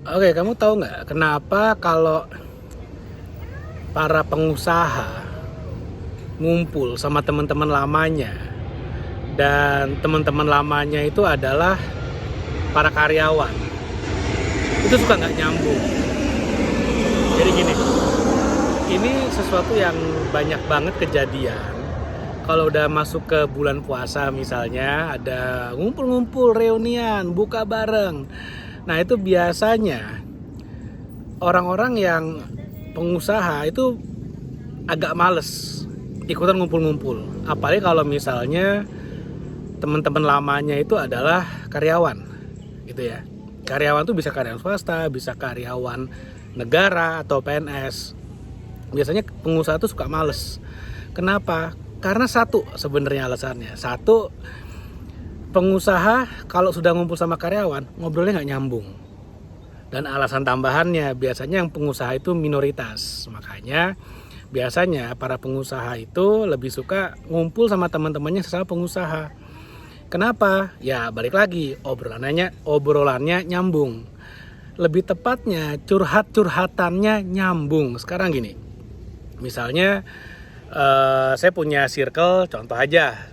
Oke, kamu tahu nggak kenapa kalau para pengusaha ngumpul sama teman-teman lamanya dan teman-teman lamanya itu adalah para karyawan, itu suka nggak nyambung. Jadi gini, ini sesuatu yang banyak banget kejadian. Kalau udah masuk ke bulan puasa misalnya, ada ngumpul-ngumpul, reunian, buka bareng. Nah itu biasanya orang-orang yang pengusaha itu agak males ikutan ngumpul-ngumpul. Apalagi kalau misalnya teman-teman lamanya itu adalah karyawan, gitu ya. Karyawan tuh bisa karyawan swasta, bisa karyawan negara atau PNS. Biasanya pengusaha tuh suka males. Kenapa? Karena satu sebenarnya alasannya. Satu, pengusaha kalau sudah ngumpul sama karyawan ngobrolnya nggak nyambung. Dan alasan tambahannya biasanya yang pengusaha itu minoritas. Makanya biasanya para pengusaha itu lebih suka ngumpul sama teman-temannya sesama pengusaha. Kenapa? Ya balik lagi, obrolannya nyambung. Lebih tepatnya curhatannya nyambung. Sekarang gini, misalnya saya punya circle, contoh aja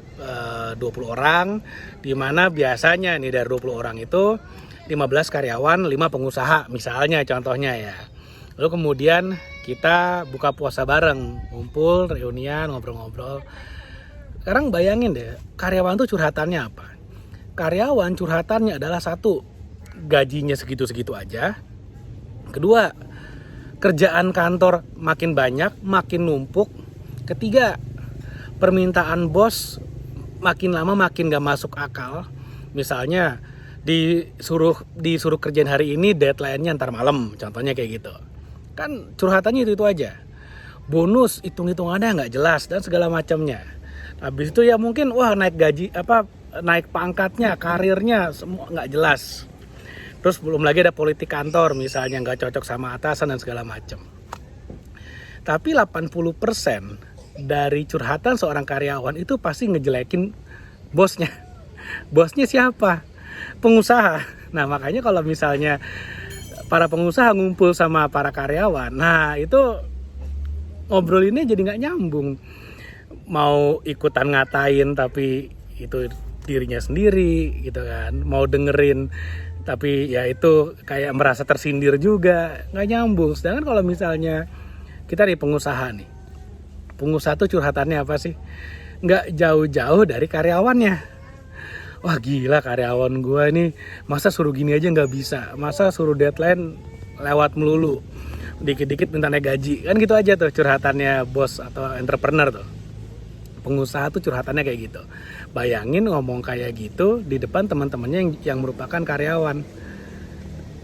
20 orang, di mana biasanya nih dari 20 orang itu 15 karyawan, 5 pengusaha misalnya contohnya ya. Lalu kemudian kita buka puasa bareng, ngumpul, reunian, ngobrol-ngobrol. Sekarang bayangin deh, karyawan tuh curhatannya apa? Karyawan curhatannya adalah satu, gajinya segitu-segitu aja. Kedua, kerjaan kantor makin banyak, makin numpuk. Ketiga, permintaan bos makin lama makin gak masuk akal. Misalnya disuruh kerjaan hari ini, deadline-nya ntar malam, contohnya kayak gitu. Kan curhatannya itu aja. Bonus hitung-hitungannya nggak jelas dan segala macamnya. Habis itu ya mungkin naik gaji, naik pangkatnya, karirnya semua nggak jelas. Terus belum lagi ada politik kantor misalnya nggak cocok sama atasan dan segala macam. Tapi 80% dari curhatan seorang karyawan itu pasti ngejelekin bosnya. Bosnya siapa? Pengusaha. Nah makanya kalau misalnya para pengusaha ngumpul sama para karyawan, nah itu ngobrolinnya jadi nggak nyambung. Mau ikutan ngatain tapi itu dirinya sendiri gitu kan. Mau dengerin tapi ya itu kayak merasa tersindir juga, nggak nyambung. Sedangkan kalau misalnya kita nih pengusaha nih, pengusaha tuh curhatannya apa sih? Nggak jauh-jauh dari karyawannya. Wah gila karyawan gue nih, masa suruh gini aja nggak bisa, masa suruh deadline lewat melulu, dikit-dikit minta naik gaji, kan gitu aja tuh curhatannya bos atau entrepreneur tuh. Pengusaha tuh curhatannya kayak gitu. Bayangin ngomong kayak gitu di depan teman-temannya yang merupakan karyawan,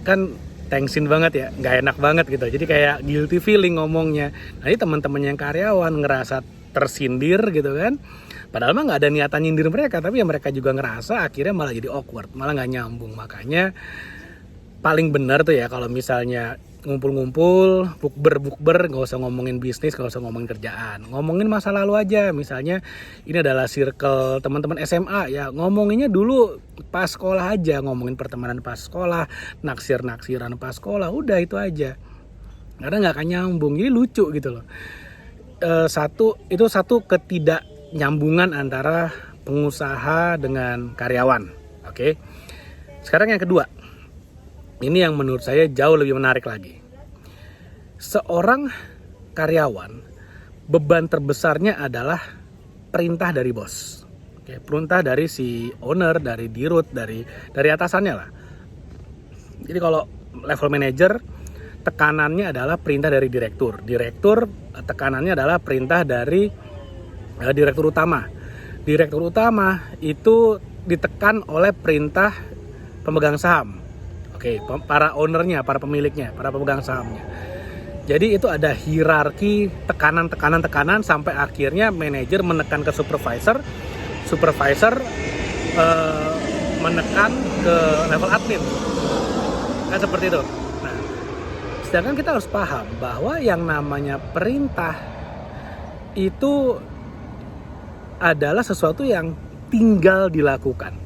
kan tensin banget ya, nggak enak banget gitu. Jadi kayak guilty feeling ngomongnya. Nanti teman-teman yang karyawan ngerasa tersindir gitu kan. Padahal mah nggak ada niatan nyindir mereka, tapi ya mereka juga ngerasa akhirnya malah jadi awkward, malah nggak nyambung. Makanya paling benar tuh ya kalau misalnya ngumpul-ngumpul, bukber, nggak usah ngomongin bisnis, nggak usah ngomongin kerjaan, ngomongin masa lalu aja. Misalnya ini adalah circle teman-teman SMA ya, ngomonginnya dulu pas sekolah aja, ngomongin pertemanan pas sekolah, naksir-naksiran pas sekolah, udah itu aja. Karena nggak akan nyambung, jadi lucu gitu loh. Satu ketidaknyambungan antara pengusaha dengan karyawan. Oke. Sekarang yang kedua. Ini yang menurut saya jauh lebih menarik lagi. Seorang karyawan, beban terbesarnya adalah perintah dari bos. Oke, perintah dari si owner, dari dirut, dari atasannya lah. Jadi kalau level manager, tekanannya adalah perintah dari direktur. Direktur, tekanannya adalah perintah dari direktur utama. Direktur utama itu ditekan oleh perintah pemegang saham. Oke, para ownernya, para pemiliknya, para pemegang sahamnya. Jadi itu ada hierarki tekanan sampai akhirnya manajer menekan ke supervisor, menekan ke level admin. Kan seperti itu. Nah, sedangkan kita harus paham bahwa yang namanya perintah itu adalah sesuatu yang tinggal dilakukan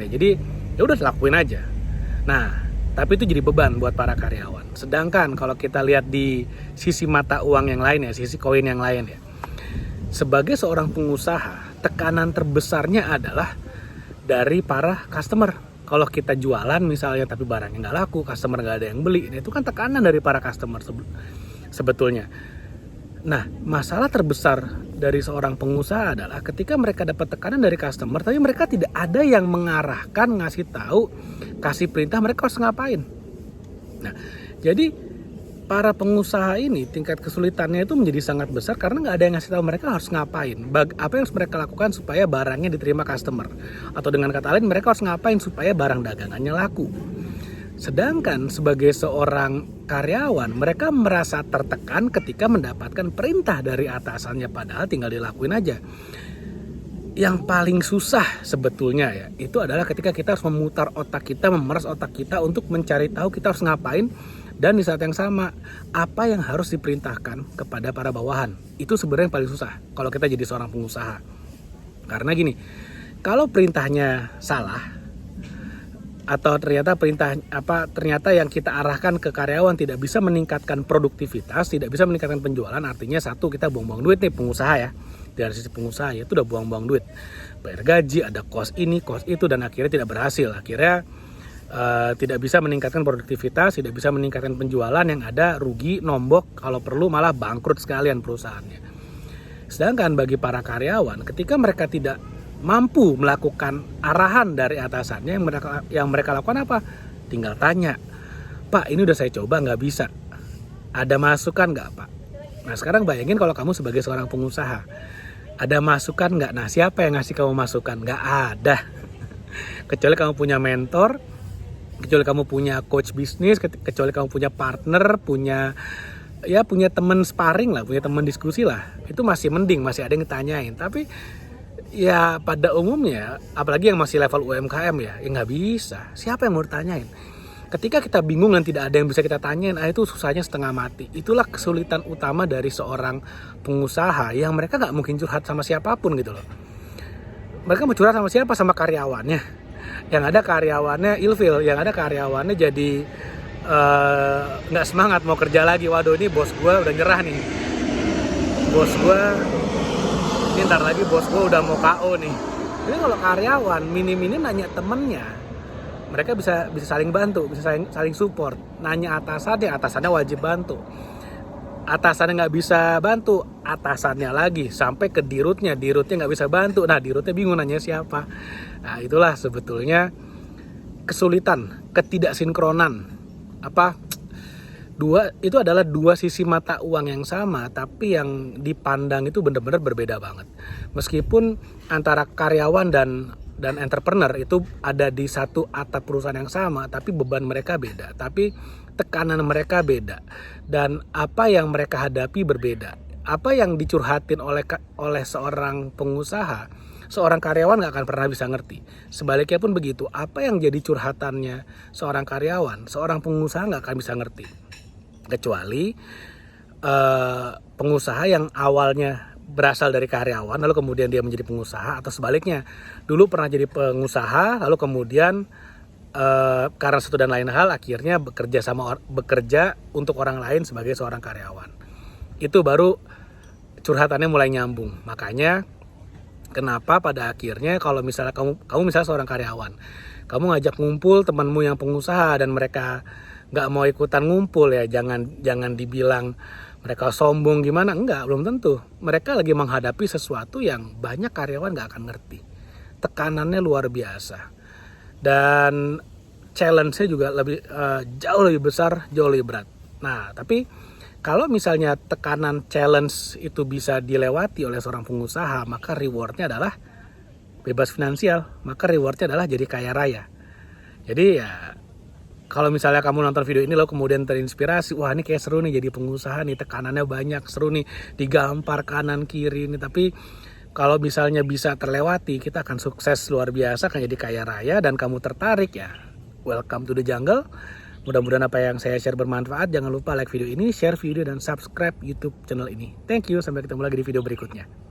ya. Jadi ya udah lakuin aja. Nah, Tapi itu jadi beban buat para karyawan. Sedangkan kalau kita lihat di sisi mata uang yang lain ya, sisi koin yang lain ya. Sebagai seorang pengusaha, tekanan terbesarnya adalah dari para customer. Kalau kita jualan misalnya tapi barangnya nggak laku, customer nggak ada yang beli, itu kan tekanan dari para customer sebetulnya. Nah, masalah terbesar dari seorang pengusaha adalah ketika mereka dapat tekanan dari customer, tapi mereka tidak ada yang mengarahkan, ngasih tahu, kasih perintah mereka harus ngapain. Nah, jadi para pengusaha ini tingkat kesulitannya itu menjadi sangat besar karena nggak ada yang ngasih tahu mereka harus ngapain. Apa yang harus mereka lakukan supaya barangnya diterima customer. Atau dengan kata lain, mereka harus ngapain supaya barang dagangannya laku. Sedangkan sebagai seorang karyawan, mereka merasa tertekan ketika mendapatkan perintah dari atasannya, padahal tinggal dilakuin aja. Yang paling susah sebetulnya ya, itu adalah ketika kita harus memutar otak kita, memeras otak kita untuk mencari tahu kita harus ngapain, dan di saat yang sama, apa yang harus diperintahkan kepada para bawahan. Itu sebenarnya yang paling susah kalau kita jadi seorang pengusaha. Karena gini, kalau perintahnya salah, atau ternyata yang kita arahkan ke karyawan tidak bisa meningkatkan produktivitas, tidak bisa meningkatkan penjualan, artinya satu, kita buang-buang duit nih pengusaha ya. Dari sisi pengusaha ya itu udah buang-buang duit. Bayar gaji, ada cost ini, cost itu, dan akhirnya tidak berhasil. Akhirnya tidak bisa meningkatkan produktivitas, tidak bisa meningkatkan penjualan, yang ada rugi, nombok, kalau perlu malah bangkrut sekalian perusahaannya. Sedangkan bagi para karyawan, ketika mereka tidak mampu melakukan arahan dari atasannya, yang mereka lakukan apa? Tinggal tanya, Pak, ini udah saya coba nggak bisa, ada masukan nggak Pak? Nah sekarang bayangin kalau kamu sebagai seorang pengusaha, ada masukan nggak? Nah siapa yang ngasih kamu masukan? Nggak ada. Kecuali kamu punya mentor, kecuali kamu punya coach bisnis, kecuali kamu punya partner, punya teman sparring lah, punya teman diskusi lah. Itu masih mending, masih ada yang ditanyain. Tapi ya pada umumnya, apalagi yang masih level UMKM ya nggak bisa. Siapa yang mau ditanyain? Ketika kita bingung dan tidak ada yang bisa kita tanyain, itu susahnya setengah mati. Itulah kesulitan utama dari seorang pengusaha yang mereka nggak mungkin curhat sama siapapun gitu loh. Mereka mau curhat sama siapa? Sama karyawannya. Yang ada karyawannya ilfil, yang ada karyawannya jadi nggak semangat mau kerja lagi. Waduh, ini bos gue udah nyerah nih. Bos gue ntar lagi bos gue udah mau KO nih. Jadi kalau karyawan minim-minim nanya temennya, mereka bisa saling bantu, bisa saling support. Nanya atasannya wajib bantu. Atasannya nggak bisa bantu, atasannya lagi sampai ke dirutnya nggak bisa bantu. Nah dirutnya bingung nanya siapa. Nah itulah sebetulnya kesulitan, ketidaksinkronan. Itu adalah dua sisi mata uang yang sama, tapi yang dipandang itu benar-benar berbeda banget. Meskipun antara karyawan dan entrepreneur itu ada di satu atap perusahaan yang sama, tapi beban mereka beda, tapi tekanan mereka beda, dan apa yang mereka hadapi berbeda. Apa yang dicurhatin oleh seorang pengusaha, seorang karyawan nggak akan pernah bisa ngerti. Sebaliknya pun begitu, apa yang jadi curhatannya seorang karyawan, seorang pengusaha nggak akan bisa ngerti. Kecuali pengusaha yang awalnya berasal dari karyawan lalu kemudian dia menjadi pengusaha, atau sebaliknya dulu pernah jadi pengusaha lalu kemudian karena satu dan lain hal akhirnya bekerja untuk orang lain sebagai seorang karyawan. Itu baru curhatannya mulai nyambung. Makanya kenapa pada akhirnya kalau misalnya kamu misalnya seorang karyawan, kamu ngajak ngumpul temanmu yang pengusaha dan mereka nggak mau ikutan ngumpul, ya jangan dibilang mereka sombong gimana, enggak, belum tentu. Mereka lagi menghadapi sesuatu yang banyak karyawan nggak akan ngerti. Tekanannya luar biasa dan challenge-nya juga jauh lebih besar, jauh lebih berat. Nah tapi kalau misalnya tekanan challenge itu bisa dilewati oleh seorang pengusaha, maka rewardnya adalah bebas finansial, maka rewardnya adalah jadi kaya raya. Jadi ya kalau misalnya kamu nonton video ini lalu kemudian terinspirasi, wah ini kayak seru nih jadi pengusaha nih, tekanannya banyak, seru nih, digampar kanan kiri nih. Tapi kalau misalnya bisa terlewati, kita akan sukses luar biasa, akan jadi kaya raya, dan kamu tertarik ya, welcome to the jungle. Mudah-mudahan apa yang saya share bermanfaat. Jangan lupa like video ini, share video, dan subscribe YouTube channel ini. Thank you, sampai ketemu lagi di video berikutnya.